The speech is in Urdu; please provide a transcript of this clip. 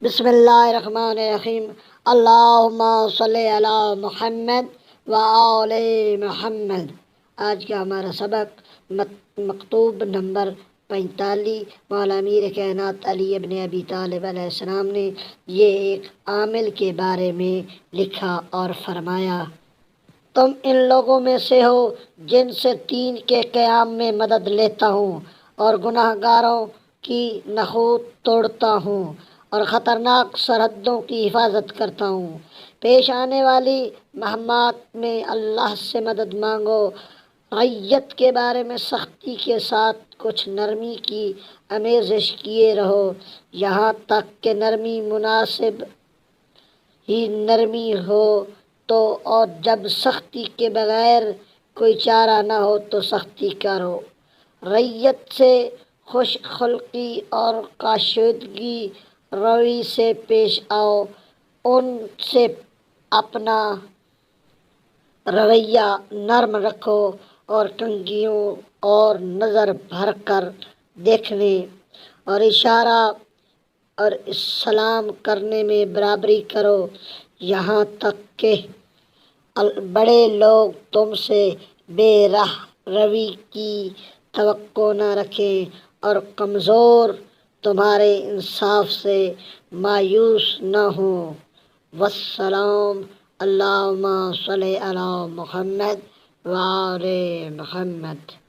بسم اللہ الرحمن الرحیم۔ اللہم صلی علی محمد وآل محمد۔ آج کا ہمارا سبق مکتوب نمبر 45 مولا امیر کائنات علی ابن ابی طالب علیہ السلام نے یہ ایک عامل کے بارے میں لکھا اور فرمایا، تم ان لوگوں میں سے ہو جن سے دین کے قیام میں مدد لیتا ہوں اور گناہ گاروں کی نحوست توڑتا ہوں اور خطرناک سرحدوں کی حفاظت کرتا ہوں۔ پیش آنے والی مہمات میں اللہ سے مدد مانگو، رعیت کے بارے میں سختی کے ساتھ کچھ نرمی کی آمیزش کیے رہو، یہاں تک کہ نرمی مناسب ہی نرمی ہو تو، اور جب سختی کے بغیر کوئی چارہ نہ ہو تو سختی کرو۔ رعیت سے خوش خلقی اور کشادگی روی سے پیش آؤ، ان سے اپنا رویہ نرم رکھو اور تنگیوں اور نظر بھر کر دیکھنے اور اشارہ اور سلام کرنے میں برابری کرو، یہاں تک کہ بڑے لوگ تم سے بے رحم روی کی توقع نہ رکھیں اور کمزور تمہارے انصاف سے مایوس نہ ہوں۔ والسلام۔ اللہم صلی علی محمد وآل محمد۔